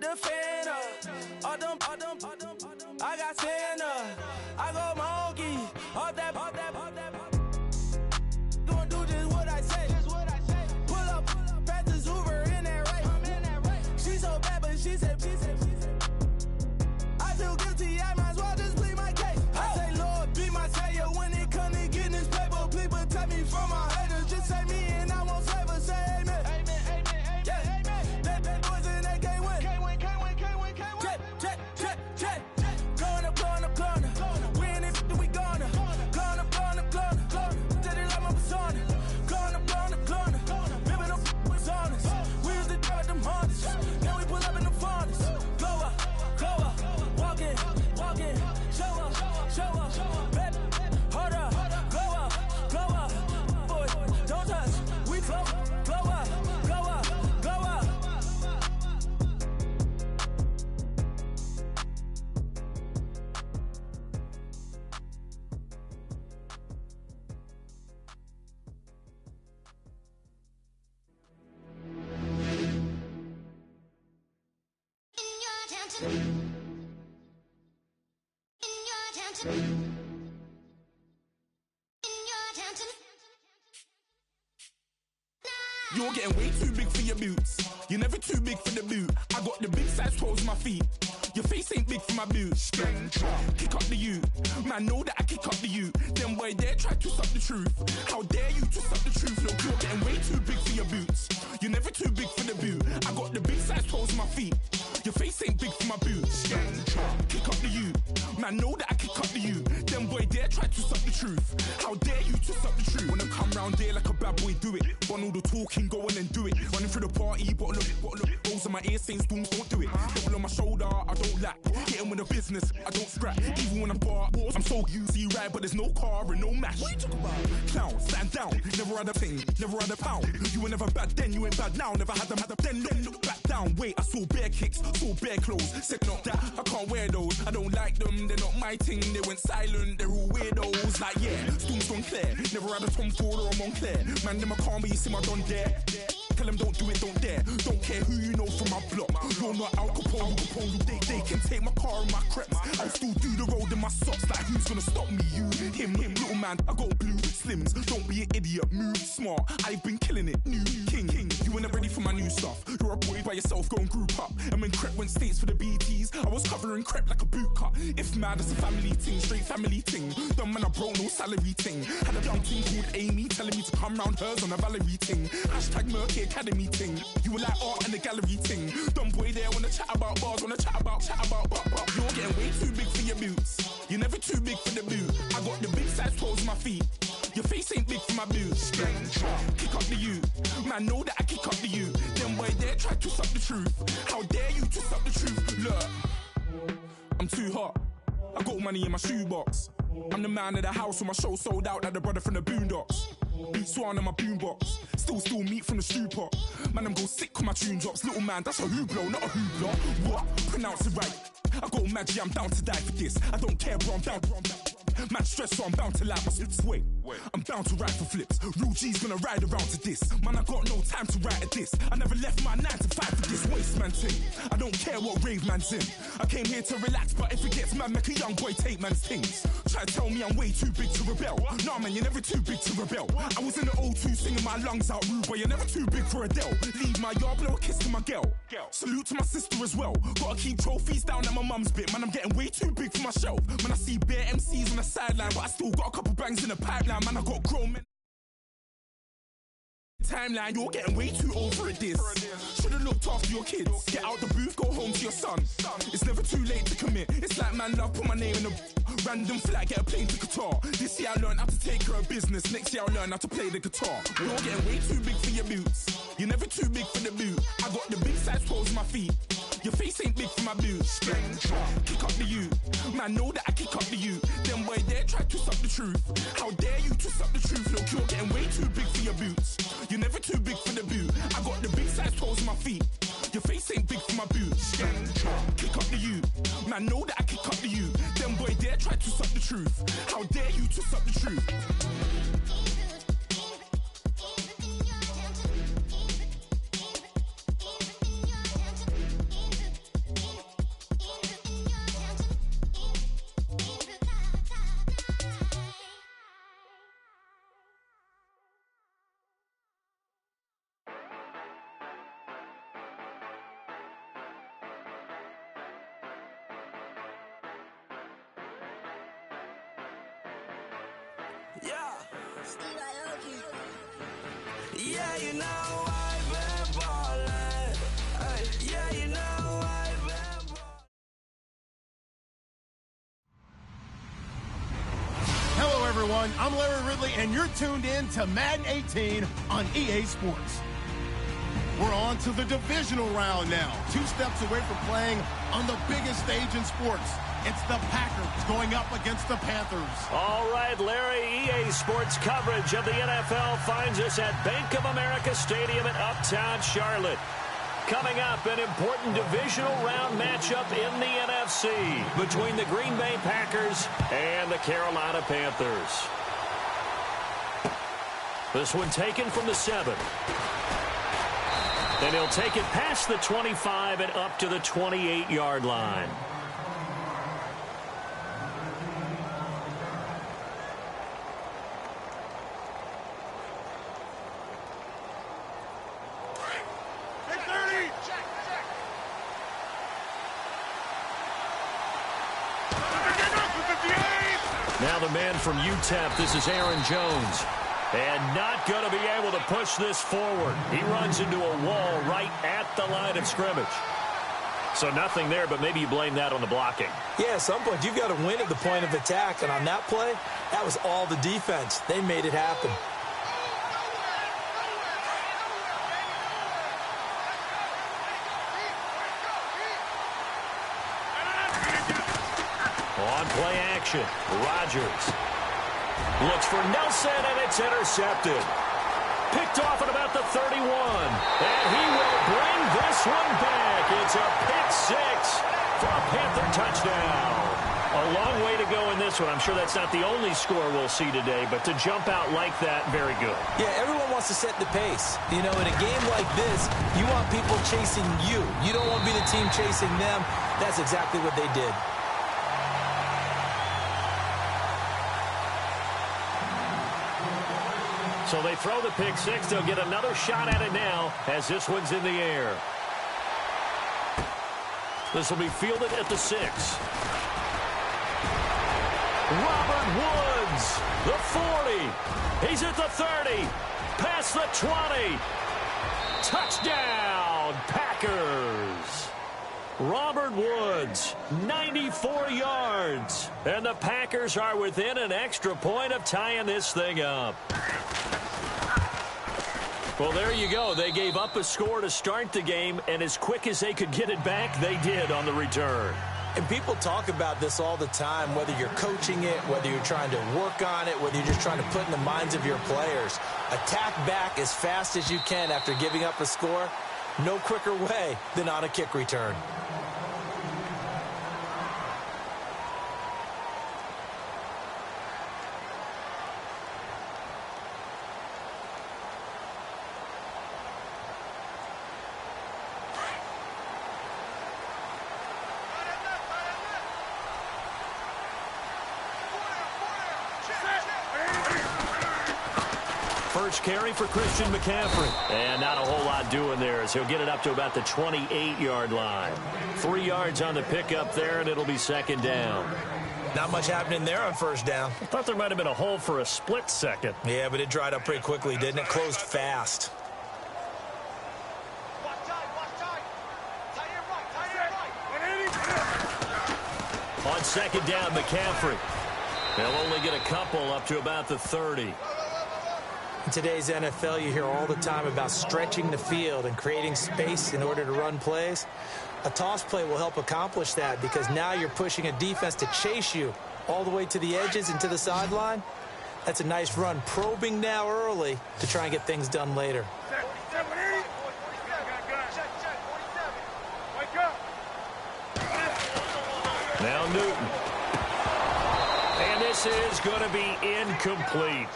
with the fan up. All them, I got Santa. I go monkey. All that. Gonna do just what I say. Pull up, Panthers Uber in that race. She so bad, but she said. I feel guilty, I might as well just plead my case. I say, Lord, be my savior when it comes to getting this paper. Please protect me from my haters. Just say me and I won't save her. Say amen. Yeah. That boys in that can't win. Check. Going up. We in it, we gonna. Going up. Did it like my persona. Going up. Ripping up was honest. We used to drive them Hondas. Now we pull up in the Fondas. Glow up. Walking. Show up. Baby, hold up. Glow up. Boy, don't touch. We glow up. You're getting way too big for your boots. You're never too big for the boot. I got the big size toes on my feet. Your face ain't big for my boots. Kick up the you. Man, know that I kick up the you. Then boy dare try to suck the truth. How dare you to suck the truth? Look, you're getting way too big for your boots. You're never too big for the boot. I got the big size toes on my feet. Your face ain't big for my boots. Kick up the you. Man, know that I kick up the you. Then boy dare try to suck the truth. How dare you to suck the truth? Wanna come round there like a bad boy, do it. Want all the talking, go on and do it. Running through the party, bottle up. Balls on my ear saying storms, don't do it. Double on my shoulder, I don't lack. Getting with the business, I don't scrap. Even when I'm bar, I'm so easy right, but there's no car and no match. What you talk about? Clown, stand down. Never had a thing, never had a pound. You were never bad then, you ain't bad now. Never had them, then look back down. Wait, I saw bare kicks, saw bare clothes. Said not that, I can't wear those. I don't like them, they're not my thing. They went silent, they're all weirdos. Like yeah, Storm's gone clear. Never had a Tom Ford or a Montclair. Man, them a calm, but you see my don there. Tell them don't do it, don't dare. Don't care who you know from my block. You're not Al Capone, they can take my car and my creps. I'll still do the road in my socks. Like who's gonna stop me? You, him, little man. I got blue slims. Don't be an idiot, move smart. I've been killing it, new king. You weren't ready for my new stuff. You're a boy by yourself, go and group up. And when Crep went states for the BTs, I was covering Crep like a boot cut. If mad, it's a family thing, straight family thing. Dumb man, I broke no salary thing. Had a young thing called Amy telling me to come round hers on a Valerie thing. Hashtag Murky Academy thing. You were like art and the gallery thing. Dumb boy there wanna chat about bars, wanna chat about. You're getting way too big for your boots. You're never too big for the boot. I got the big size toes on my feet. Your face ain't big for my boots. Kick up the you. Man, know that I kick up the you. Then boy dare try to suck the truth. How dare you to suck the truth? Look, I'm too hot. I got money in my shoebox. I'm the man of the house when my show sold out like the brother from the Boondocks. Beat Swan in my boombox. Still meat from the stew pot. Man, I'm go sick when my tune drops. Little man, that's a hooplo, not a hoopla. What? Pronounce it right. I got magic, I'm down to die for this. I don't care, bro, I'm down. Man stressed, so I'm bound to like my slips. Wait, I'm bound to ride for flips. Real G's gonna ride around to this. Man, I got no time to write at this. I never left my 9 to 5 for this waste man thing. I don't care what rave man's in. I came here to relax, but if it gets mad, make a young boy take man's things. Try to tell me I'm way too big to rebel. Nah, man, you're never too big to rebel. I was in the O2 singing my lungs out rude, but you're never too big for Adele. Leave my yard, blow a kiss to my girl. Salute to my sister as well. Gotta keep trophies down at my mum's bit. Man, I'm getting way too big for my shelf. Man, I see bare MCs on the sideline, but I still got a couple bangs in the pipeline. Man, I got grown men. Timeline, you're getting way too old for this. Should've looked after your kids. Get out the booth, go home to your son. It's never too late to commit. It's like man love, put my name in a random flat, get a plane to Qatar. This year I learned how to take care of business. Next year I'll learn how to play the guitar. You're getting way too big for your boots. You're never too big for the boot. I got the big size toes on my feet. Your face ain't big for my boots. Kick up the you. Man, know that I kick up the you. Then boy dare try to suck the truth. How dare you to suck the truth? Look, you're getting way too big for your boots. You're never too big for the boot. I got the big size toes on my feet. Your face ain't big for my boots. Kick up the you. Man, know that I kick up the you. Then boy dare try to suck the truth. How dare you to suck the truth? Yeah. Yeah, you know I've been ballin'. Hey, yeah, you know I've been ballin'. Hello, everyone. I'm Larry Ridley, and you're tuned in to Madden 18 on EA Sports. We're on to the divisional round now. 2 steps away from playing on the biggest stage in sports. It's the Packers going up against the Panthers. All right, Larry, EA Sports coverage of the NFL finds us at Bank of America Stadium in Uptown Charlotte. Coming up, an important divisional round matchup in the NFC between the Green Bay Packers and the Carolina Panthers. This one taken from the 7. And he'll take it past the 25 and up to the 28-yard line. Now the man from UTEP, this is Aaron Jones. And not going to be able to push this forward. He runs into a wall right at the line of scrimmage. So nothing there, but maybe you blame that on the blocking. Yeah, at some point, you've got to win at the point of attack. And on that play, that was all the defense. They made it happen. On play action, Rodgers looks for Nelson, and it's intercepted. Picked off at about the 31. And he will bring this one back. It's a pick 6 for a Panther touchdown. A long way to go in this one. I'm sure that's not the only score we'll see today, but to jump out like that, very good. Yeah, everyone wants to set the pace. You know, in a game like this, you want people chasing you. You don't want to be the team chasing them. That's exactly what they did. So they throw the pick 6. They'll get another shot at it now as this one's in the air. This will be fielded at the 6. Robert Woods, the 40. He's at the 30. Past the 20. Touchdown, Packers. Robert Woods, 94 yards. And the Packers are within an extra point of tying this thing up. Well, there you go. They gave up a score to start the game, and as quick as they could get it back, they did on the return. And people talk about this all the time, whether you're coaching it, whether you're trying to work on it, whether you're just trying to put in the minds of your players. Attack back as fast as you can after giving up a score. No quicker way than on a kick return. First carry for Christian McCaffrey. And not a whole lot doing there as he'll get it up to about the 28-yard line. 3 yards on the pickup there, and it'll be second down. Not much happening there on first down. I thought there might have been a hole for a split second. Yeah, but it dried up pretty quickly, didn't it? Closed fast. On second down, McCaffrey. They'll only get a couple up to about the 30. In today's NFL, you hear all the time about stretching the field and creating space in order to run plays. A toss play will help accomplish that because now you're pushing a defense to chase you all the way to the edges and to the sideline. That's a nice run. Probing now early to try and get things done later. Now Newton. And this is going to be incomplete.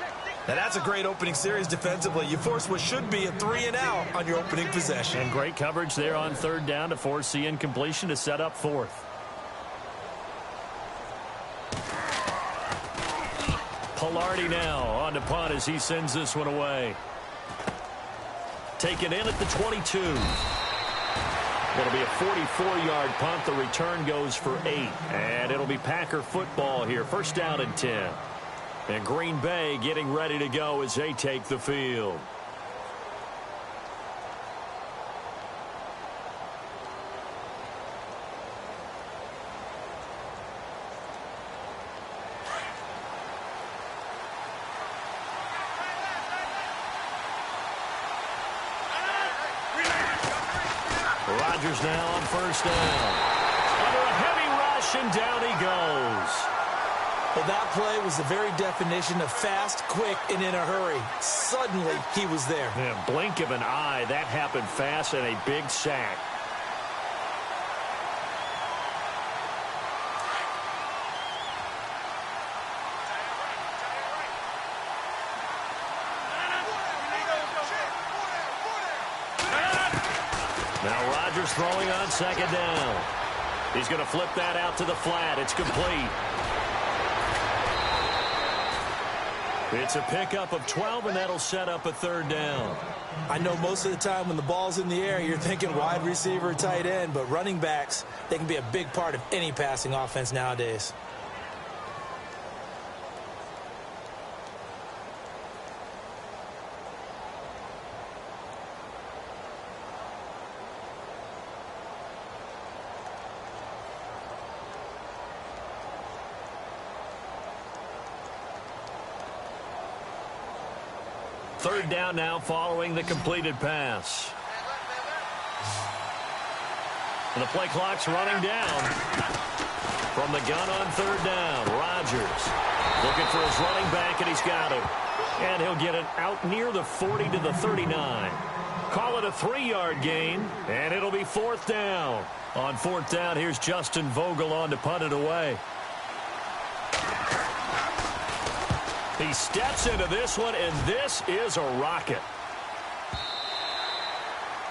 Now that's a great opening series defensively. You force what should be a 3-and-out on your opening possession. And great coverage there on third down to force the incompletion to set up fourth. Pilardi now on to punt as he sends this one away. Taken in at the 22. It'll be a 44-yard punt. The return goes for 8. And it'll be Packer football here. First down and 10. And Green Bay getting ready to go as they take the field. Rodgers now on first down. Under a heavy rush, and down he goes. Well, that play was the very definition of fast, quick, and in a hurry. Suddenly, he was there. Yeah, blink of an eye, that happened fast, and a big sack. Now Rodgers throwing on second down. He's going to flip that out to the flat. It's complete. It's a pickup of 12, and that'll set up a third down. I know most of the time when the ball's in the air, you're thinking wide receiver, tight end, but running backs, they can be a big part of any passing offense nowadays. Third down now following the completed pass. And the play clock's running down. From the gun on third down, Rodgers looking for his running back, and he's got him. And he'll get it out near the 40 to the 39. Call it a 3-yard gain, and it'll be fourth down. On fourth down, here's Justin Vogel on to punt it away. He steps into this one, and this is a rocket.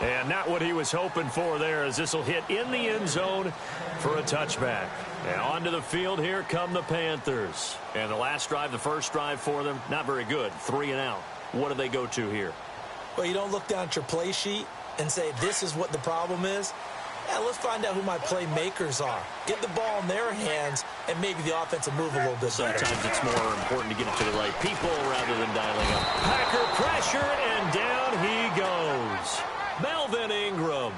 And not what he was hoping for there, as this will hit in the end zone for a touchback. And onto the field, here come the Panthers. And the last drive, the first drive for them, not very good, 3 and out. What do they go to here? Well, you don't look down at your play sheet and say, this is what the problem is. Yeah, let's find out who my playmakers are. Get the ball in their hands, and maybe the offense will move a little bit better. Sometimes it's more important to get it to the right people rather than dialing up. Packer pressure, and down he goes. Melvin Ingram.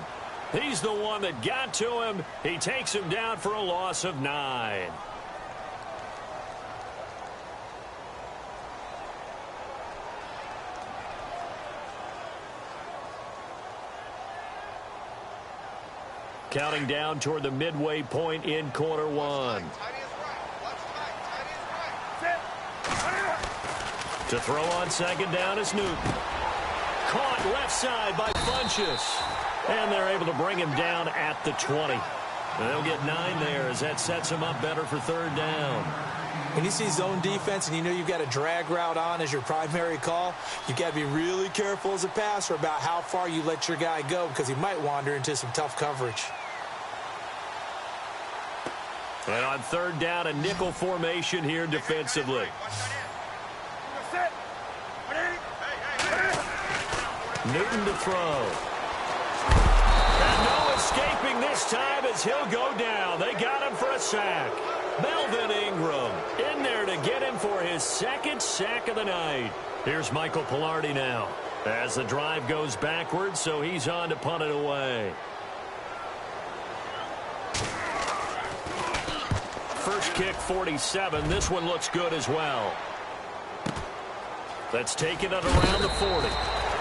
He's the one that got to him. He takes him down for a loss of 9. Counting down toward the midway point in quarter one. To throw on second down is Newton. Caught left side by Funchess. And they're able to bring him down at the 20. And they'll get 9 there as that sets him up better for third down. When you see zone defense and you know you've got a drag route on as your primary call, you've got to be really careful as a passer about how far you let your guy go, because he might wander into some tough coverage. And on third down, a nickel formation here defensively. Newton to throw. And no escaping this time as he'll go down. They got him for a sack. Melvin Ingram in there to get him for his second sack of the night. Here's Michael Pilardi now as the drive goes backwards, so he's on to punt it away. First kick, 47. This one looks good as well. That's taken it around the 40.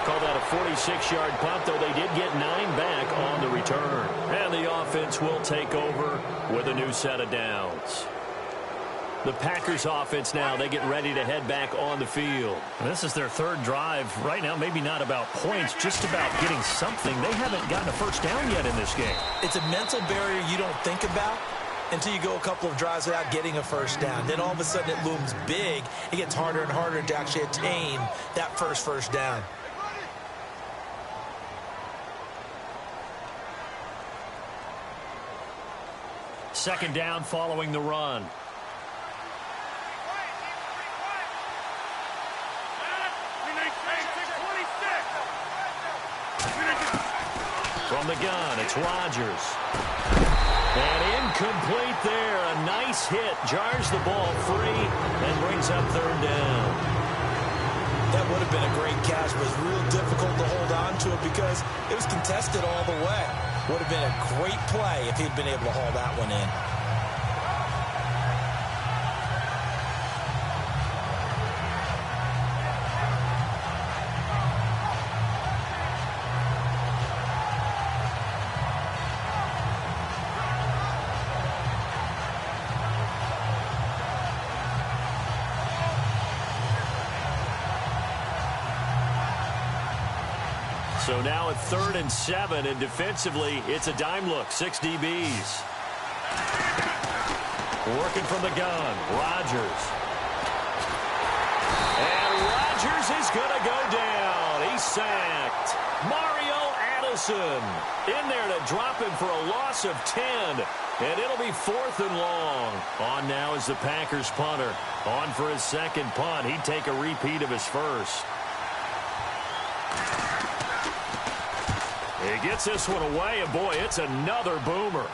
Call that a 46-yard punt, though they did get 9 back on the return. And the offense will take over with a new set of downs. The Packers offense now, they get ready to head back on the field. And this is their third drive. Right now, maybe not about points, just about getting something. They haven't gotten a first down yet in this game. It's a mental barrier you don't think about until you go a couple of drives without getting a first down. Then all of a sudden it looms big. It gets harder and harder to actually attain that first down. Second down following the run. From the gun, it's Rodgers. And incomplete there. A nice hit. Jars the ball free and brings up third down. That would have been a great catch, but it was real difficult to hold on to it because it was contested all the way. Would have been a great play if he'd been able to haul that one in. So now at 3rd and 7, and defensively, it's a dime look. 6 DBs. Working from the gun, Rodgers. And Rodgers is going to go down. He's sacked. Mario Addison in there to drop him for a loss of 10. And it'll be 4th and long. On now is the Packers punter. On for his second punt. He'd take a repeat of his first. He gets this one away, and boy, it's another boomer.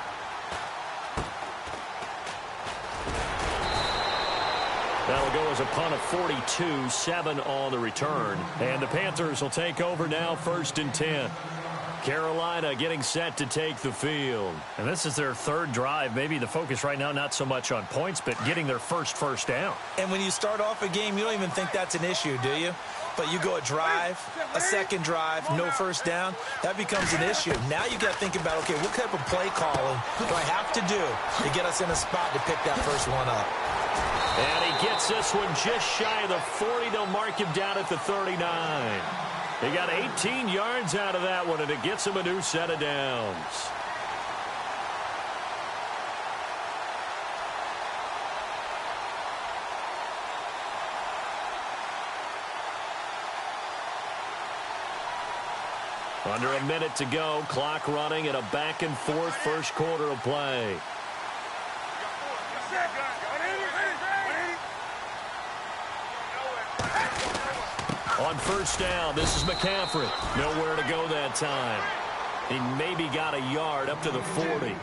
That'll go as a punt of 42, 7 on the return. And the Panthers will take over now, 1st and 10. Carolina getting set to take the field. And this is their 3rd drive. Maybe the focus right now not so much on points, but getting their first down. And when you start off a game, you don't even think that's an issue, do you? But you go a drive, a second drive, no first down, that becomes an issue. Now you got to think about, okay, what type of play calling do I have to do to get us in a spot to pick that first one up? And he gets this one just shy of the 40. They'll mark him down at the 39. He got 18 yards out of that one, and it gets him a new set of downs. Under a minute to go, clock running, and a back-and-forth first quarter of play. On first down, this is McCaffrey. Nowhere to go that time. He maybe got a yard up to the 40.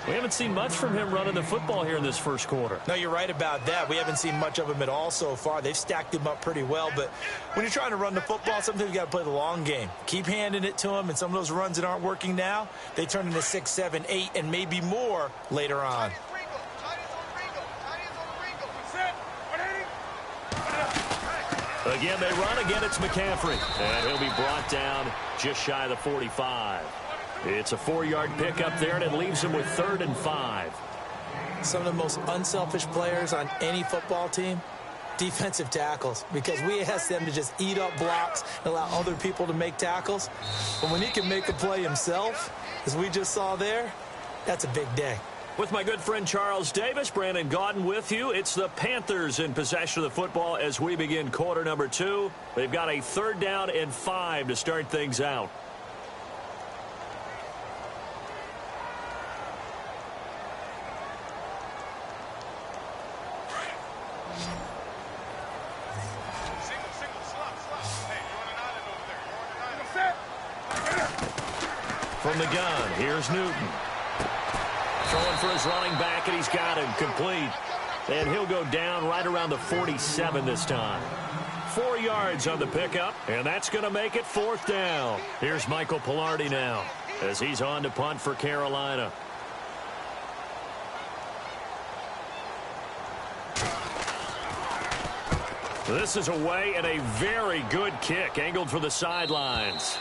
We haven't seen much from him running the football here in this first quarter. No, you're right about that. We haven't seen much of him at all so far. They've stacked him up pretty well, but when you're trying to run the football, sometimes you got to play the long game. Keep handing it to him, and some of those runs that aren't working now, they turn into 6, 7, 8, and maybe more later on. Again, they run. Again, it's McCaffrey. And he'll be brought down just shy of the 45. It's a 4-yard pickup there, and it leaves him with 3rd and 5. Some of the most unselfish players on any football team, defensive tackles, because we ask them to just eat up blocks and allow other people to make tackles. But when he can make a play himself, as we just saw there, that's a big day. With my good friend Charles Davis, Brandon Gaudin with you. It's the Panthers in possession of the football as we begin quarter number 2. They've got a 3rd down and 5 to start things out. From the gun, here's Newton. Throwing for his running back, and he's got him complete. And he'll go down right around the 47 this time. 4 yards on the pickup, and that's going to make it 4th down. Here's Michael Pilardi now as he's on to punt for Carolina. This is away, and a very good kick angled for the sidelines.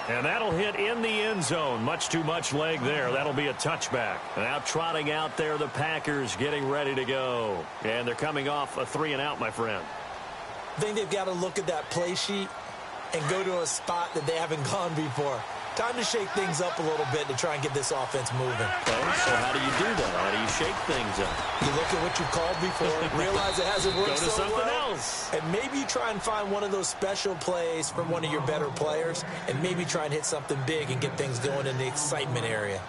And that'll hit in the end zone. Much too much leg there. That'll be a touchback. Now trotting out there, the Packers getting ready to go. And they're coming off a 3-and-out, my friend. I think they've got to look at that play sheet and go to a spot that they haven't gone before. Time to shake things up a little bit to try and get this offense moving. Okay, so how do you do that? How do you shake things up? You look at what you called before, realize it hasn't worked Go to so something well, else. and maybe you try and find one of those special plays from one of your better players, and maybe try and hit something big and get things going in the excitement area.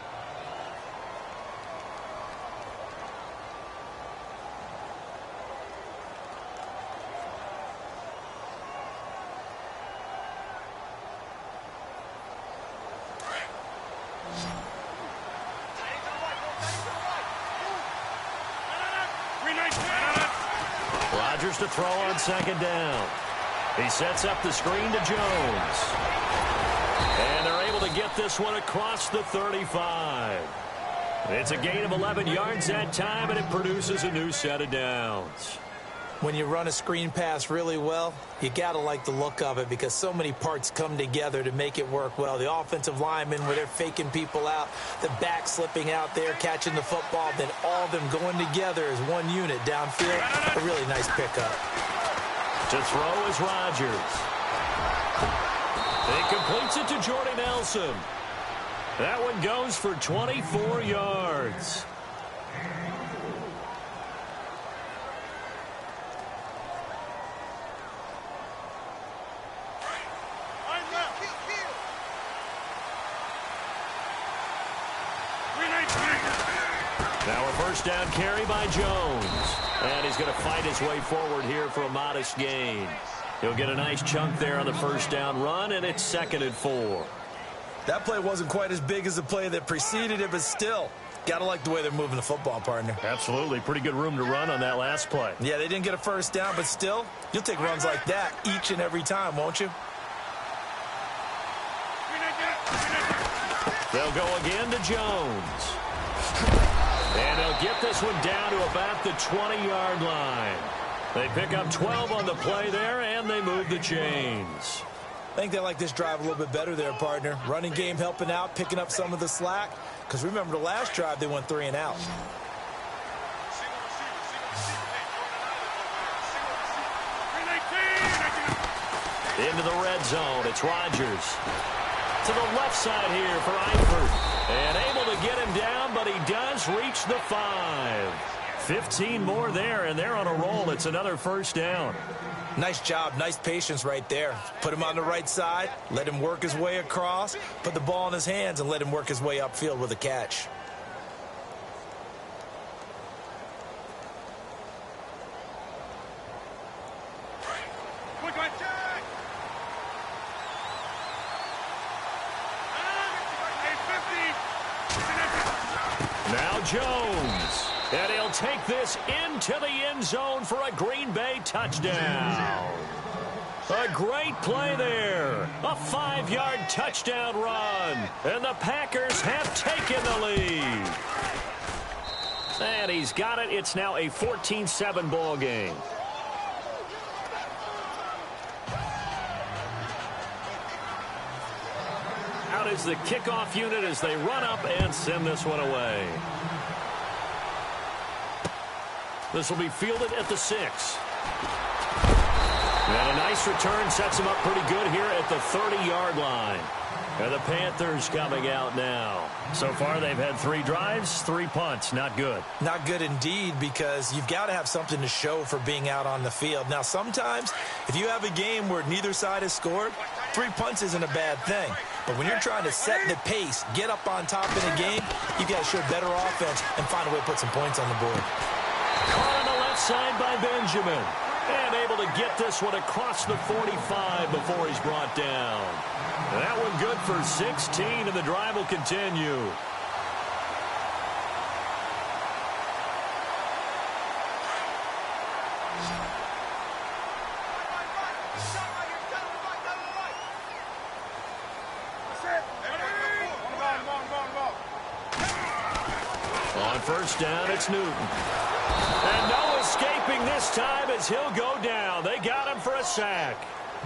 Rodgers to throw on second down. He sets up the screen to Jones. And they're able to get this one across the 35. It's a gain of 11 yards that time, and it produces a new set of downs. When you run a screen pass really well, you got to like the look of it because so many parts come together to make it work well. The offensive linemen, where they're faking people out, the back slipping out there, catching the football, then all of them going together as one unit downfield. A really nice pickup. To throw is Rodgers. He completes it to Jordy Nelson. That one goes for 24 yards. Now a first down carry by Jones. And he's going to fight his way forward here for a modest gain. He'll get a nice chunk there on the first down run, and it's 2nd and 4. That play wasn't quite as big as the play that preceded it, but still, got to like the way they're moving the football, partner. Absolutely. Pretty good room to run on that last play. Yeah, they didn't get a first down, but still, you'll take runs like that each and every time, won't you? They'll go again to Jones. And they'll get this one down to about the 20-yard line. They pick up 12 on the play there, and they move the chains. I think they like this drive a little bit better there, partner. Running game helping out, picking up some of the slack. Because remember, the last drive, they went 3 and out. Into the red zone. It's Rodgers. To the left side here for Eifert. And able to get him down, but he does reach the 5. 15 more there, and they're on a roll. It's another first down. Nice job, nice patience right there. Put him on the right side, let him work his way across, put the ball in his hands, and let him work his way upfield with a catch. Now Jones. And he'll take this into the end zone for a Green Bay touchdown. A great play there. A 5-yard touchdown run. And the Packers have taken the lead. And he's got it. It's now a 14-7 ball game. Out is the kickoff unit as they run up and send this one away. This will be fielded at the 6. And a nice return sets him up pretty good here at the 30-yard line. And the Panthers coming out now. So far, they've had 3 drives, 3 punts. Not good. Not good indeed, because you've got to have something to show for being out on the field. Now, sometimes, if you have a game where neither side has scored, 3 punts isn't a bad thing. But when you're trying to set the pace, get up on top in a game, you've got to show better offense and find a way to put some points on the board. Caught on the left side by Benjamin. And able to get this one across the 45 before he's brought down. That one good for 16, and the drive will continue. On first down, it's Newton. And no escaping this time as he'll go down. They got him for a sack.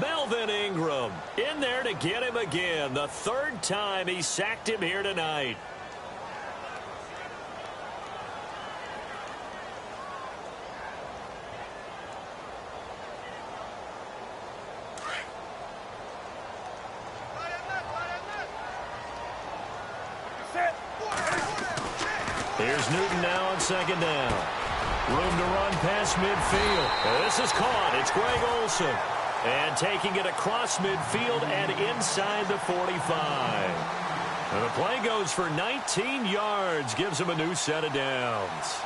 Melvin Ingram in there to get him again. The 3rd time he sacked him here tonight. Here's Newton now on second down. Room to run past midfield. This is caught. It's Greg Olsen. And taking it across midfield and inside the 45. And the play goes for 19 yards. Gives him a new set of downs.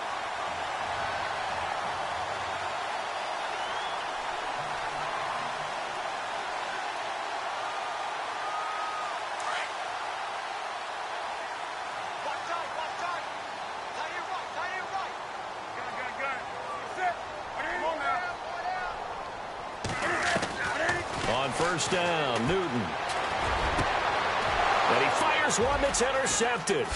first down. Newton. And he fires one that's intercepted.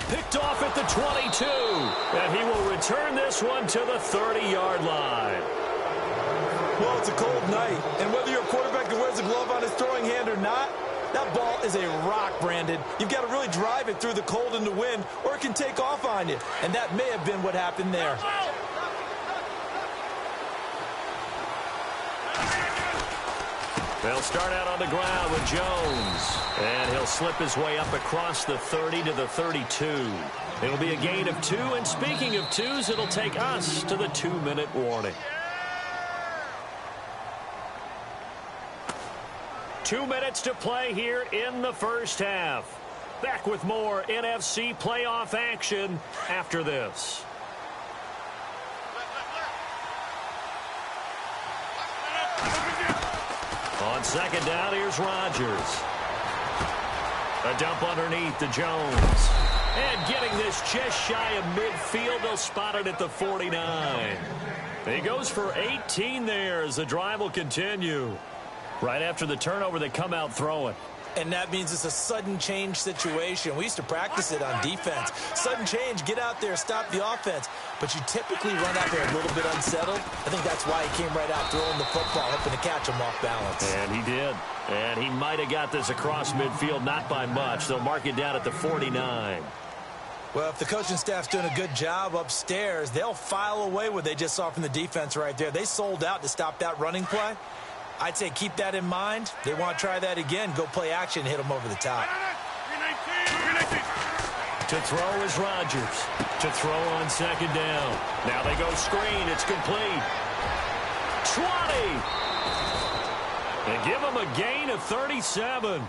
Picked off at the 22. And he will return this one to the 30-yard line. Well, it's a cold night, and whether you're a quarterback that wears a glove on his throwing hand or not, that ball is a rock, Brandon. You've got to really drive it through the cold and the wind, or it can take off on you. And that may have been what happened there. They'll start out on the ground with Jones. And he'll slip his way up across the 30 to the 32. It'll be a gain of 2, and speaking of 2s, it'll take us to the 2-minute warning. 2 minutes to play here in the first half. Back with more NFC playoff action after this. On second down, here's Rodgers. A dump underneath to Jones. And getting this just shy of midfield, they'll spot it at the 49. He goes for 18 there as the drive will continue. Right after the turnover, they come out throwing. And that means it's a sudden change situation. We used to practice it on defense. Sudden change, get out there, stop the offense. But you typically run out there a little bit unsettled. I think that's why he came right out throwing the football, hoping to catch him off balance. And he did. And he might have got this across midfield, not by much. They'll mark it down at the 49. Well, if the coaching staff's doing a good job upstairs, they'll file away what they just saw from the defense right there. They sold out to stop that running play. I'd say keep that in mind. They want to try that again. Go play action, hit them over the top. To throw is Rodgers. To throw on second down. Now they go screen. It's complete. 20. And give them a gain of 37.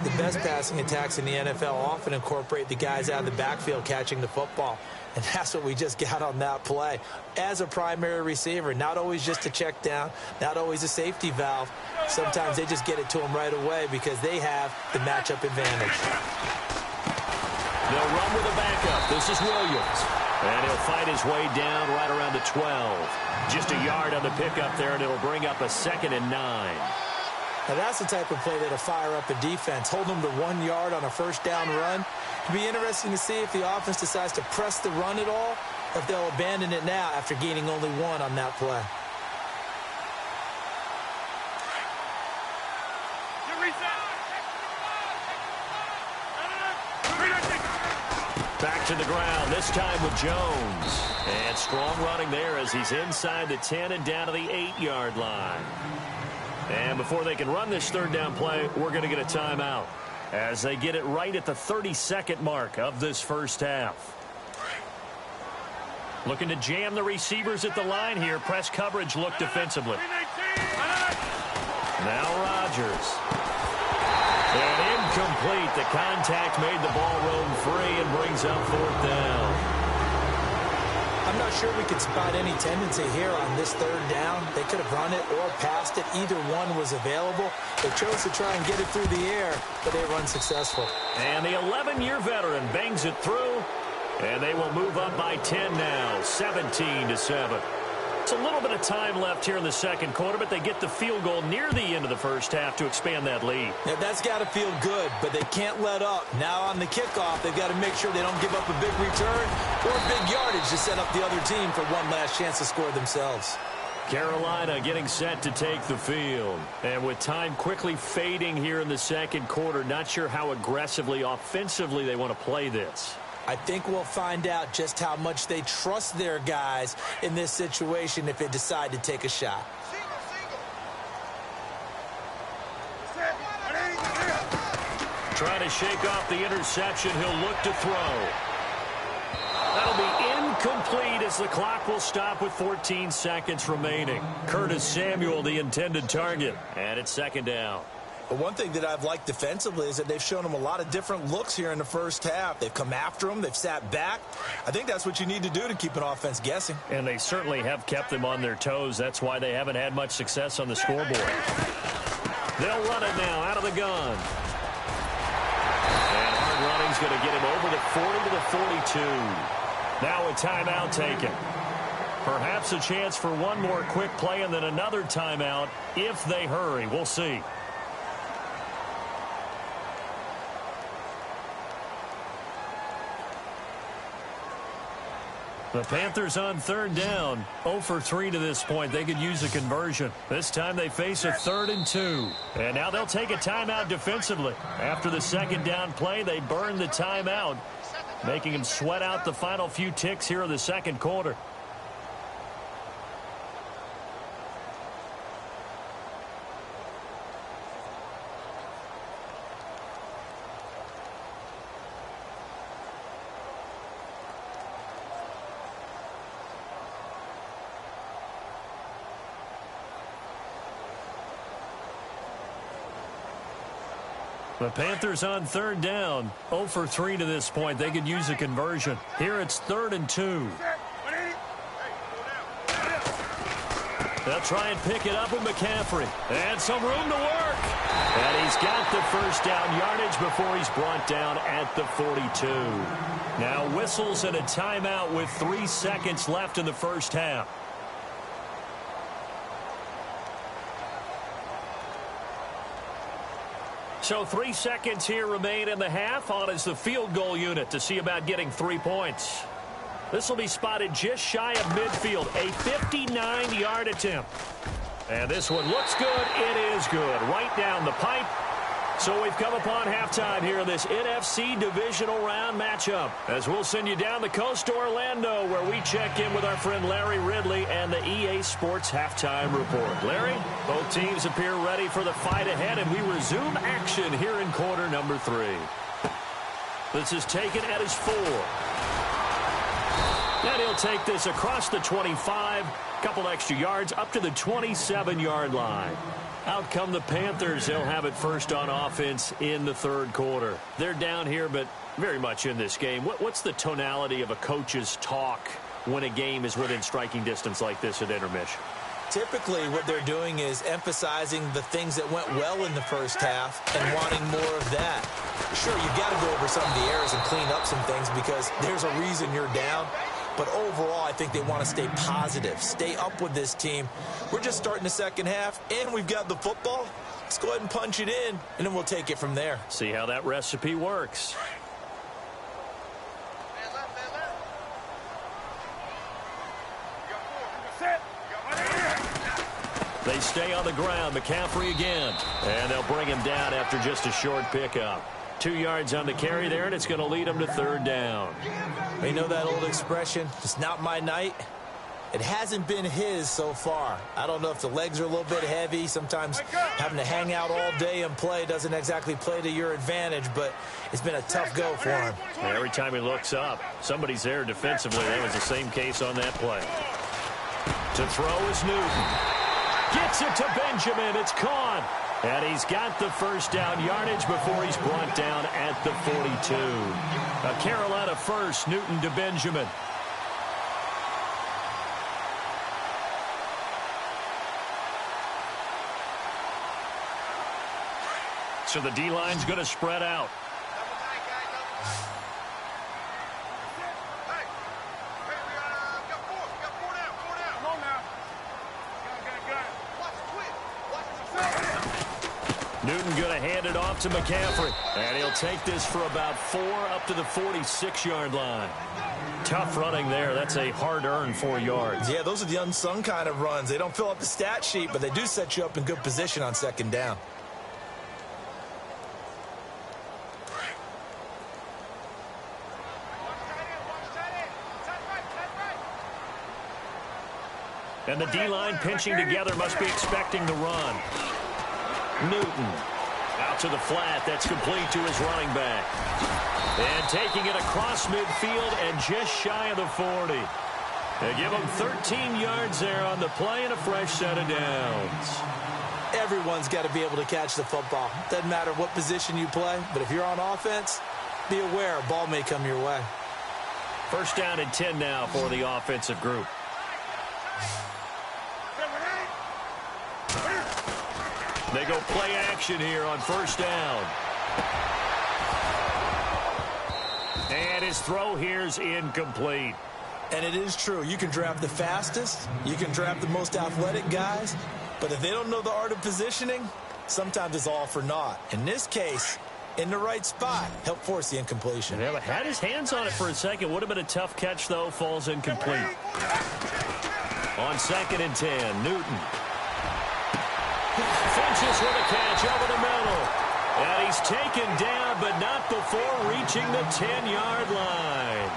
The best passing attacks in the NFL often incorporate the guys out of the backfield catching the football. And that's what we just got on that play. As a primary receiver, not always just a check down, not always a safety valve. Sometimes they just get it to them right away because they have the matchup advantage. They'll run with a backup. This is Williams. And he'll fight his way down right around the 12. Just a yard on the pickup there, and it'll bring up a 2nd and 9. Now that's the type of play that'll fire up a defense. Hold them to 1 yard on a first down run. It'll be interesting to see if the offense decides to press the run at all, or if they'll abandon it now after gaining only 1 on that play. Back to the ground, this time with Jones. And strong running there as he's inside the 10 and down to the 8-yard line. And before they can run this third down play, we're going to get a timeout as they get it right at the 32nd mark of this first half. Looking to jam the receivers at the line here. Press coverage look defensively. Now Rodgers. And incomplete. The contact made the ball roam free and brings up 4th down. I'm not sure we could spot any tendency here on this third down. They could have run it or passed it. Either one was available. They chose to try and get it through the air, but they were unsuccessful. And the 11-year veteran bangs it through, and they will move up by 10 now, 17-7. It's a little bit of time left here in the second quarter, but they get the field goal near the end of the first half to expand that lead. Now, that's got to feel good, but they can't let up. Now on the kickoff, they've got to make sure they don't give up a big return or big yardage to set up the other team for one last chance to score themselves. Carolina getting set to take the field. And with time quickly fading here in the second quarter, not sure how aggressively, offensively they want to play this. I think we'll find out just how much they trust their guys in this situation if they decide to take a shot. Trying to shake off the interception. He'll look to throw. That'll be incomplete as the clock will stop with 14 seconds remaining. Curtis Samuel, the intended target. And it's 2nd down. But one thing that I've liked defensively is that they've shown them a lot of different looks here in the first half. They've come after them. They've sat back. I think that's what you need to do to keep an offense guessing. And they certainly have kept them on their toes. That's why they haven't had much success on the scoreboard. They'll run it now out of the gun. And hard running's going to get him over the 40 to the 42. Now a timeout taken. Perhaps a chance for one more quick play and then another timeout if they hurry. We'll see. The Panthers on third down, 0 for 3 to this point. They could use a conversion. This time they face a 3rd and 2. And now they'll take a timeout defensively. After the second down play, they burn the timeout, making them sweat out the final few ticks here in the second quarter. The Panthers on third down, 0 for 3 to this point. They could use a conversion. Here it's 3rd and 2. They'll try and pick it up with McCaffrey. And some room to work. And he's got the first down yardage before he's brought down at the 42. Now whistles and a timeout with 3 seconds left in the first half. So 3 seconds here remain in the half. On is the field goal unit to see about getting 3 points. This will be spotted just shy of midfield. A 59-yard attempt. And this one looks good. It is good. Right down the pipe. So we've come upon halftime here in this NFC divisional round matchup. As we'll send you down the coast to Orlando, where we check in with our friend Larry Ridley and the EA Sports Halftime Report. Larry, both teams appear ready for the fight ahead, and we resume action here in quarter number 3. This is taken at his 4. And he'll take this across the 25, couple extra yards up to the 27-yard line. Out come the Panthers. They'll have it first on offense in the third quarter. They're down here, but very much in this game. What's the tonality of a coach's talk when a game is within striking distance like this at intermission? Typically, what they're doing is emphasizing the things that went well in the first half and wanting more of that. Sure, you've got to go over some of the errors and clean up some things because there's a reason you're down. But overall, I think they want to stay positive, stay up with this team. We're just starting the second half, and we've got the football. Let's go ahead and punch it in, and then we'll take it from there. See how that recipe works. They stay on the ground. McCaffrey again. And they'll bring him down after just a short pickup. 2 yards on the carry there, and it's going to lead him to third down. You know that old expression, it's not my night? It hasn't been his so far. I don't know if the legs are a little bit heavy. Sometimes having to hang out all day and play doesn't exactly play to your advantage, but it's been a tough go for him. Every time he looks up, somebody's there defensively. That was the same case on that play. To throw is Newton. Gets it to Benjamin. It's caught. And he's got the first down yardage before he's brought down at the 42. A Carolina first, Newton to Benjamin. So the D-line's going to spread out. Newton going to hand it off to McCaffrey. And he'll take this for about 4 up to the 46-yard line. Tough running there. That's a hard-earned 4 yards. Yeah, those are the unsung kind of runs. They don't fill up the stat sheet, but they do set you up in good position on second down. And the D-line pinching together must be expecting the run. Newton out to the flat. That's complete to his running back. And taking it across midfield and just shy of the 40. They give him 13 yards there on the play and a fresh set of downs. Everyone's got to be able to catch the football. Doesn't matter what position you play, but if you're on offense, be aware a ball may come your way. First down and 10 now for the offensive group. They go play action here on first down. And his throw here's incomplete. And it is true. You can draft the fastest. You can draft the most athletic guys. But if they don't know the art of positioning, sometimes it's all for naught. In this case, in the right spot, help force the incompletion. Yeah, but had his hands on it for a second. Would have been a tough catch, though. Falls incomplete. On 2nd and 10, Newton. Finches with a catch over the middle. And he's taken down, but not before reaching the 10-yard line.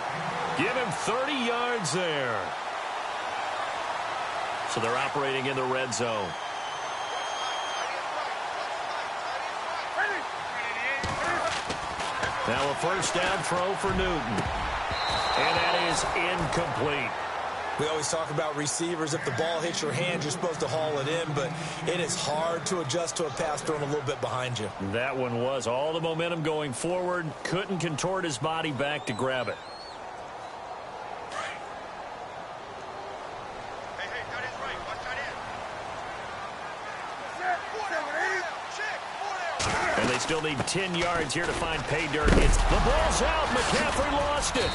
Give him 30 yards there. So they're operating in the red zone. Now a first down throw for Newton. And that is incomplete. We always talk about receivers. If the ball hits your hand, you're supposed to haul it in, but it is hard to adjust to a pass thrown a little bit behind you. That one was all the momentum going forward. Couldn't contort his body back to grab it. And they still need 10 yards here to find pay dirt. The ball's out. McCaffrey lost it.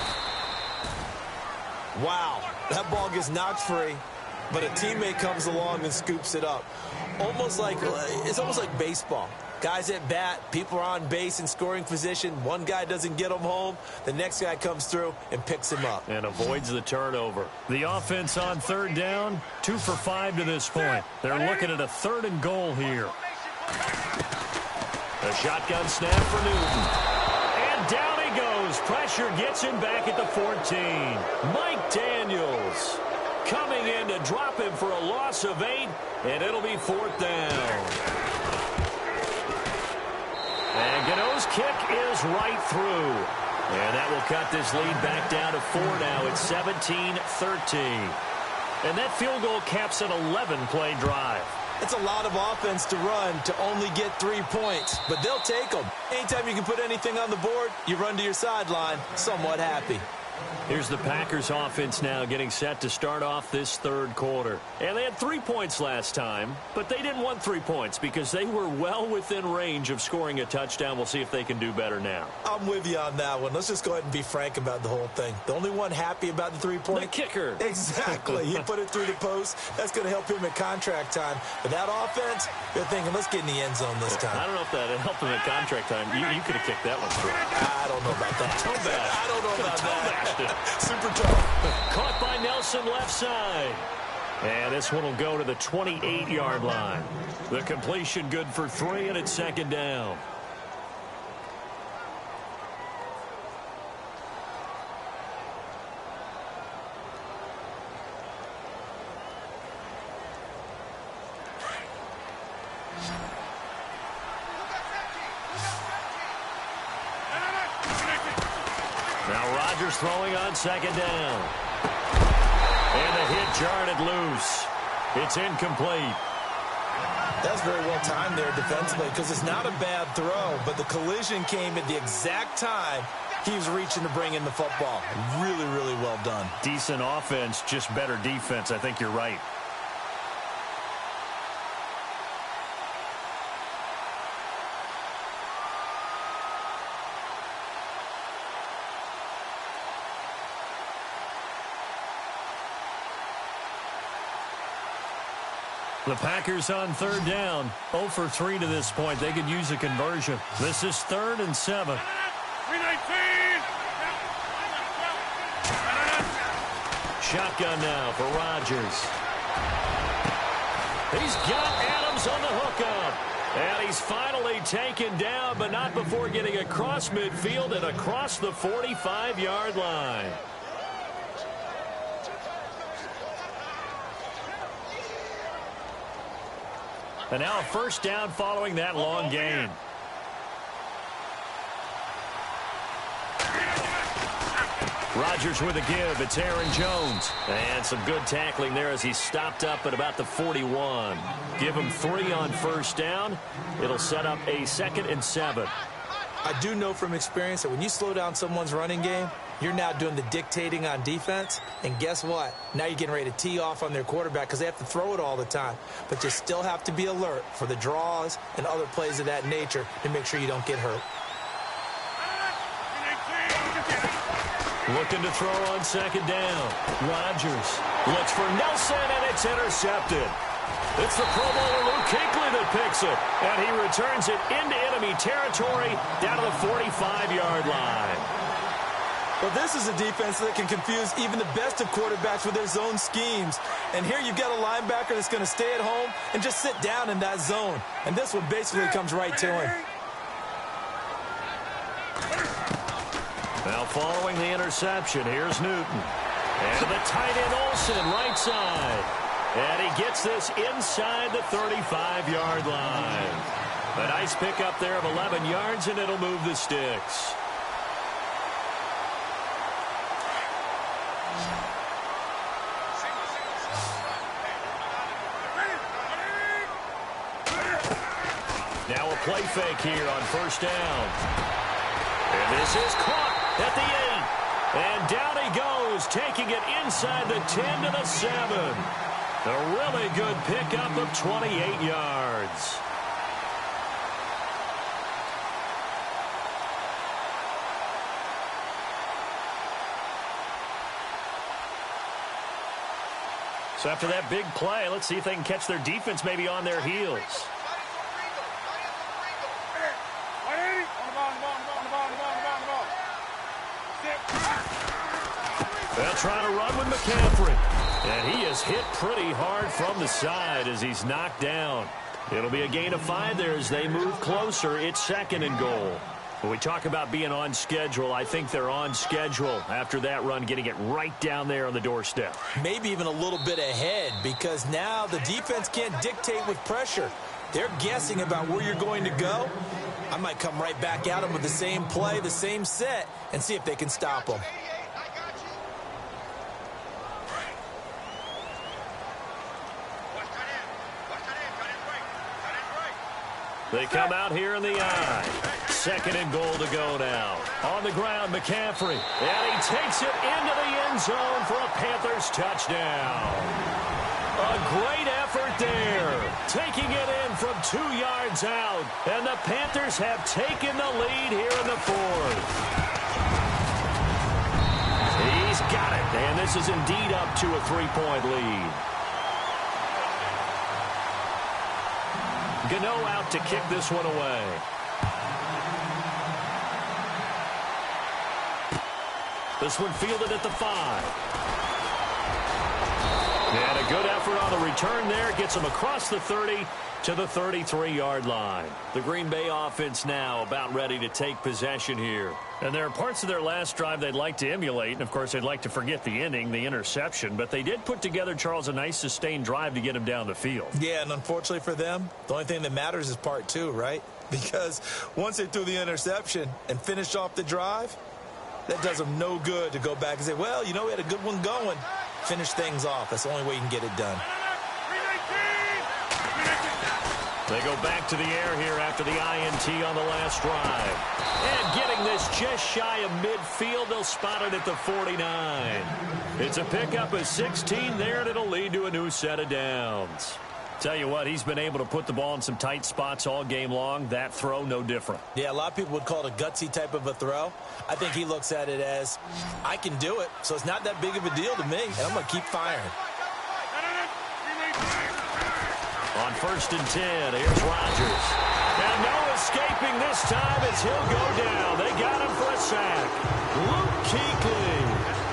Wow, that ball gets knocked free, but a teammate comes along and scoops it up. It's almost like baseball. Guys at bat, people are on base in scoring position. One guy doesn't get him home. The next guy comes through and picks him up. And avoids the turnover. The offense on 3rd down, 2 for 5 to this point. They're looking at a 3rd and goal here. A shotgun snap for Newton. And down he goes. Pressure gets him back at the 14. Mike Daniels coming in to drop him for a loss of 8, and it'll be 4th down. And Gano's kick is right through. And that will cut this lead back down to 4 now. It's 17-13. And that field goal caps an 11-play drive. It's a lot of offense to run to only get 3 points, but they'll take them. Anytime you can put anything on the board, you run to your sideline, somewhat happy. Here's the Packers offense now getting set to start off this 3rd quarter. And they had 3 points last time, but they didn't want 3 points because they were well within range of scoring a touchdown. We'll see if they can do better now. I'm with you on that one. Let's just go ahead and be frank about the whole thing. The only one happy about the 3-point? The kicker. Exactly. He put it through the post. That's going to help him at contract time. But that offense, they're thinking, let's get in the end zone this time. I don't know if that helped him at contract time. You could have kicked that one through. I don't know about that. Toe bash. I don't know about that. Super tough. Caught by Nelson left side. And this one will go to the 28-yard line. The completion good for 3, and it's 2nd down. Now Rodgers throwing on 2nd down. And the hit jarred it loose. It's incomplete. That's very well timed there defensively because it's not a bad throw, but the collision came at the exact time he was reaching to bring in the football. Really, really well done. Decent offense, just better defense. I think you're right. The Packers on 3rd down. 0 for 3 to this point. They could use a conversion. This is 3rd and 7. Shotgun now for Rodgers. He's got Adams on the hookup. And he's finally taken down, but not before getting across midfield and across the 45-yard line. And now a first down following that long gain. Rodgers with a give. It's Aaron Jones. And some good tackling there as he stopped up at about the 41. Give him 3 on first down. It'll set up a 2nd and 7. I do know from experience that when you slow down someone's running game, you're now doing the dictating on defense. And guess what? Now you're getting ready to tee off on their quarterback because they have to throw it all the time. But you still have to be alert for the draws and other plays of that nature to make sure you don't get hurt. Looking to throw on second down. Rodgers looks for Nelson, and it's intercepted. It's the Pro Bowler Luke Kuechly that picks it, and he returns it into enemy territory down to the 45-yard line. Well, this is a defense that can confuse even the best of quarterbacks with their zone schemes. And here you've got a linebacker that's going to stay at home and just sit down in that zone. And this one basically comes right to him. Now following the interception, here's Newton. And the tight end Olsen, right side. And he gets this inside the 35-yard line. A nice pickup there of 11 yards, and it'll move the sticks. Now a play fake here on first down. And this is caught at the 8. And down he goes, taking it inside the 10 to the 7. A really good pickup of 28 yards. So after that big play, let's see if they can catch their defense maybe on their heels. They'll try to run with McCaffrey. And he is hit pretty hard from the side as he's knocked down. It'll be a gain of 5 there as they move closer. It's second and goal. When we talk about being on schedule, I think they're on schedule after that run, getting it right down there on the doorstep. Maybe even a little bit ahead, because now the defense can't dictate with pressure. They're guessing about where you're going to go. I might come right back at them with the same play, the same set, and see if they can stop them. They come out here in the eye. Second and goal to go now. On the ground, McCaffrey. And he takes it into the end zone for a Panthers touchdown. A great effort there. Taking it in from 2 yards out. And the Panthers have taken the lead here in the 4th. He's got it. And this is indeed up to a 3-point lead. Gano out to kick this one away. This one fielded at the 5. And a good effort on the return there. Gets him across the 30 to the 33-yard line. The Green Bay offense now about ready to take possession here. And there are parts of their last drive they'd like to emulate. And, of course, they'd like to forget the inning, the interception. But they did put together, Charles, a nice sustained drive to get him down the field. Yeah, and unfortunately for them, the only thing that matters is part 2, right? Because once they threw the interception and finished off the drive, that does them no good to go back and say, well, you know, we had a good one going. Finish things off. That's the only way you can get it done. They go back to the air here after the INT on the last drive. And getting this just shy of midfield, they'll spot it at the 49. It's a pickup of 16 there, and it'll lead to a new set of downs. Tell you what, he's been able to put the ball in some tight spots all game long. That throw, no different. Yeah, a lot of people would call it a gutsy type of a throw. I think he looks at it as, I can do it, so it's not that big of a deal to me, and I'm going to keep firing. On first and 10, here's Rodgers. And no escaping this time as he'll go down. They got him for a sack. Luke Kuechly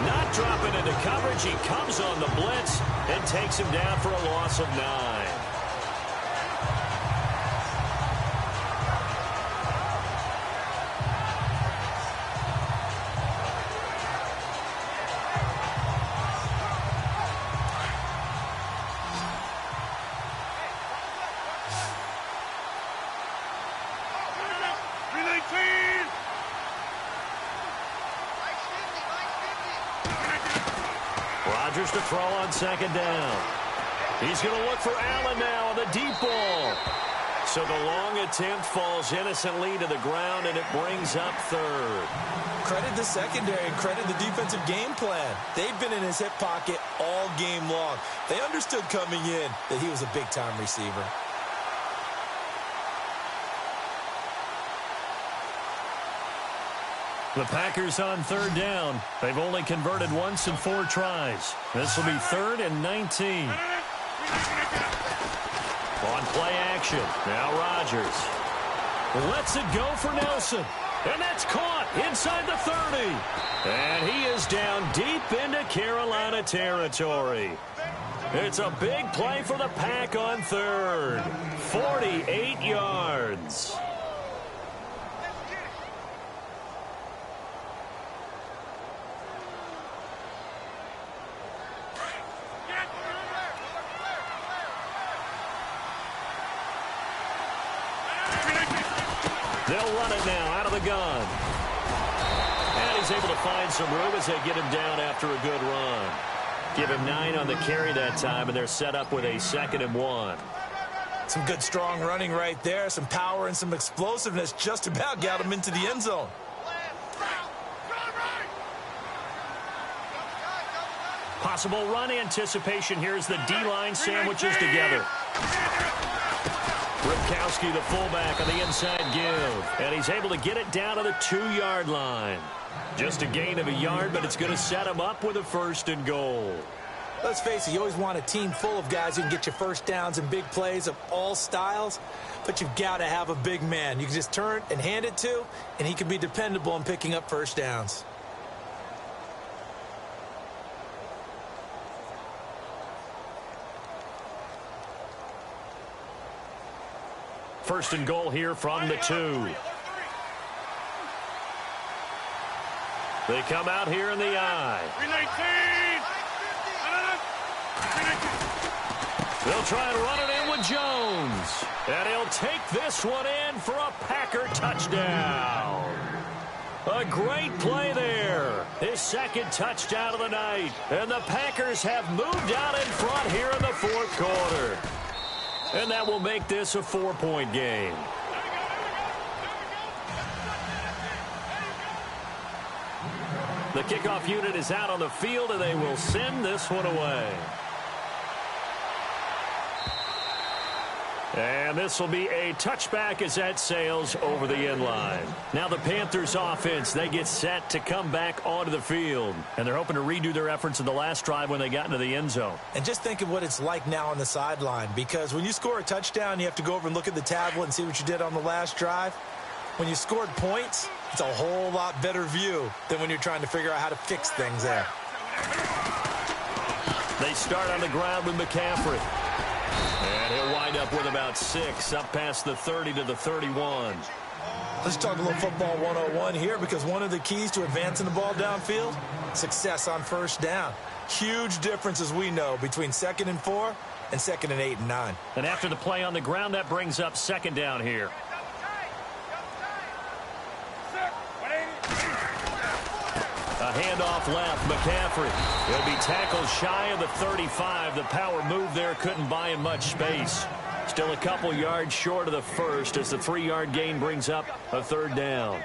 not dropping into coverage. He comes on the blitz and takes him down for a loss of 9. Rodgers to throw on second down. He's going to look for Allen now on the deep ball. So the long attempt falls innocently to the ground, and it brings up third. Credit the secondary and credit the defensive game plan. They've been in his hip pocket all game long. They understood coming in that he was a big-time receiver. The Packers on third down. They've only converted once in 4 tries. This will be 3rd and 19. On play action. Now Rodgers. Lets it go for Nelson. And that's caught inside the 30. And he is down deep into Carolina territory. It's a big play for the Pack on 3rd. 48 yards. They'll run it now out of the gun. And he's able to find some room as they get him down after a good run. Give him 9 on the carry that time, and they're set up with a 2nd and 1. Some good, strong running right there. Some power and some explosiveness just about got him into the end zone. Possible run anticipation here as the D-line sandwiches together. Ripkowski, the fullback, on the inside give. And he's able to get it down to the 2-yard line. Just a gain of a yard, but it's going to set him up with a 1st and goal. Let's face it, you always want a team full of guys who can get you first downs and big plays of all styles, but you've got to have a big man you can just turn and hand it to, and he can be dependable in picking up first downs. First and goal here from the 2. They come out here in the I. They'll try and run it in with Jones. And he'll take this one in for a Packer touchdown. A great play there. His 2nd touchdown of the night. And the Packers have moved out in front here in the 4th quarter. And that will make this a 4-point game. The kickoff unit is out on the field, and they will send this one away. And this will be a touchback as that sails over the end line. Now the Panthers offense, they get set to come back onto the field. And they're hoping to redo their efforts in the last drive when they got into the end zone. And just think of what it's like now on the sideline, because when you score a touchdown, you have to go over and look at the tablet and see what you did on the last drive. When you scored points, it's a whole lot better view than when you're trying to figure out how to fix things there. They start on the ground with McCaffrey. And he'll wind up with about 6, up past the 30 to the 31. Let's talk a little football 101 here, because one of the keys to advancing the ball downfield, success on first down. Huge difference, as we know, between 2nd and 4 and 2nd and 8 and 9. And after the play on the ground, that brings up 2nd down here. A handoff left, McCaffrey. He'll be tackled shy of the 35. The power move there couldn't buy him much space. Still a couple yards short of the 1st as the 3-yard gain brings up a 3rd down.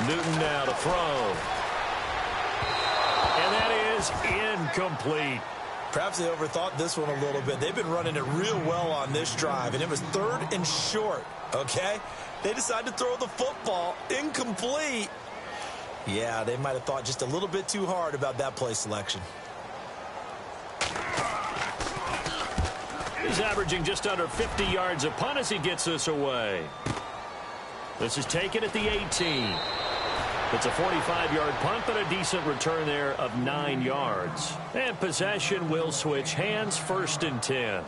Newton now to throw. And that is incomplete. Perhaps they overthought this one a little bit. They've been running it real well on this drive, and it was 3rd and short, okay? They decided to throw the football incomplete. Yeah, they might have thought just a little bit too hard about that play selection. He's averaging just under 50 yards a punt as he gets this away. This is taken at the 18. It's a 45-yard punt, but a decent return there of 9 yards. And possession will switch hands, 1st and 10.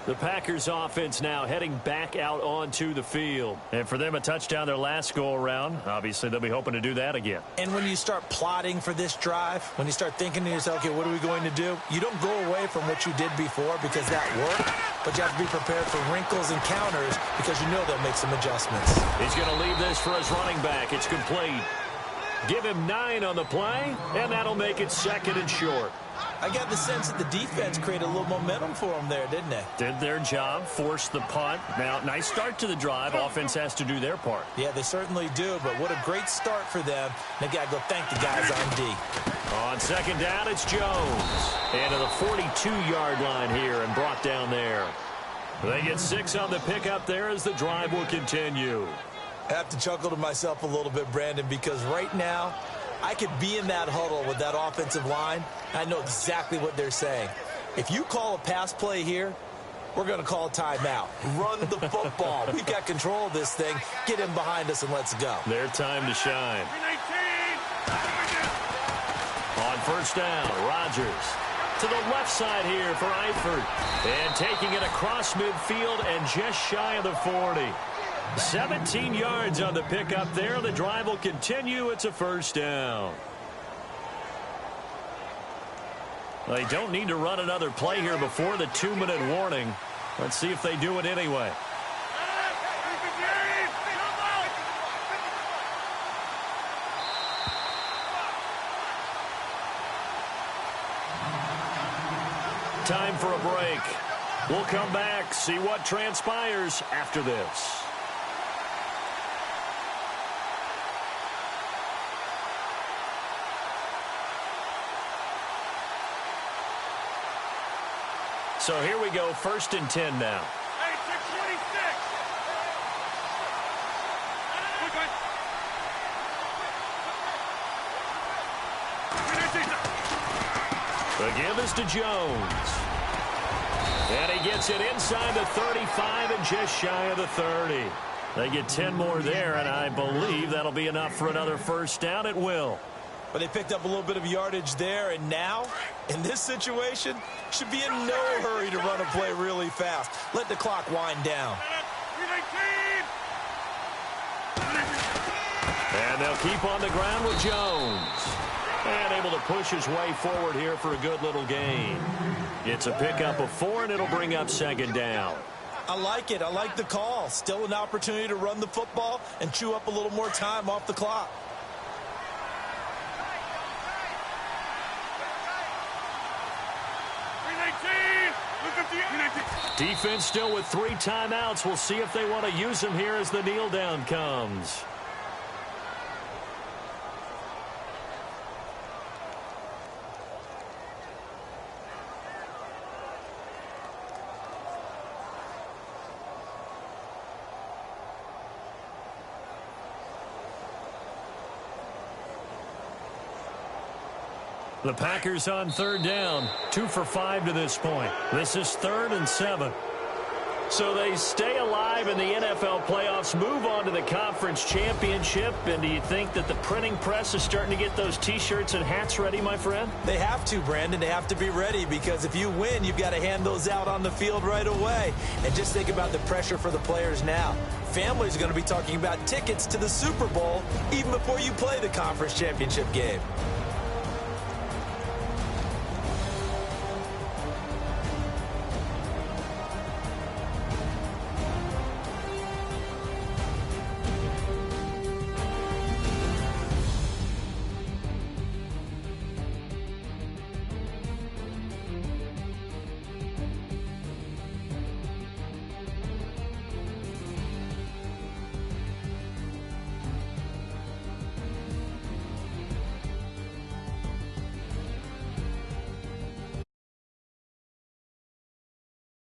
The Packers offense now heading back out onto the field. And for them, a touchdown their last go-around. Obviously, they'll be hoping to do that again. And when you start plotting for this drive, when you start thinking to yourself, okay, what are we going to do? You don't go away from what you did before because that worked, but you have to be prepared for wrinkles and counters because you know they'll make some adjustments. He's going to leave this for his running back. It's complete. Give him 9 on the play, and that'll make it 2nd and short. I got the sense that the defense created a little momentum for them there, didn't they? Did their job, forced the punt. Now, nice start to the drive. Offense has to do their part. Yeah, they certainly do, but what a great start for them. They got to go thank the guys on D. On second down, it's Jones. Into the 42-yard line here and brought down there. They get 6 on the pickup there as the drive will continue. I have to chuckle to myself a little bit, Brandon, because right now I could be in that huddle with that offensive line. I know exactly what they're saying. If you call a pass play here, we're going to call a timeout. Run the football. We've got control of this thing. Get him behind us and let's go. Their time to shine. On first down, Rodgers to the left side here for Eifert. And taking it across midfield and just shy of the 40. 17 yards on the pickup there. The drive will continue. It's a first down. They don't need to run another play here before the 2-minute warning. Let's see if they do it anyway. Time for a break. We'll come back, see what transpires after this. So here we go, 1st and 10 now. Hey, 626. The give is to Jones. And he gets it inside the 35 and just shy of the 30. They get 10 more there, and I believe that'll be enough for another first down. It will. But they picked up a little bit of yardage there, and now, in this situation, should be in no hurry to run a play really fast. Let the clock wind down. And they'll keep on the ground with Jones. And able to push his way forward here for a good little gain. It's a pickup of 4, and it'll bring up second down. I like it. I like the call. Still an opportunity to run the football and chew up a little more time off the clock. Defense still with 3 timeouts. We'll see if they want to use them here as the kneel down comes. The Packers on 3rd down, 2 for 5 to this point. This is 3rd and 7. So they stay alive in the NFL playoffs, move on to the conference championship. And do you think that the printing press is starting to get those T-shirts and hats ready, my friend? They have to, Brandon. They have to be ready because if you win, you've got to hand those out on the field right away. And just think about the pressure for the players now. Families are going to be talking about tickets to the Super Bowl even before you play the conference championship game.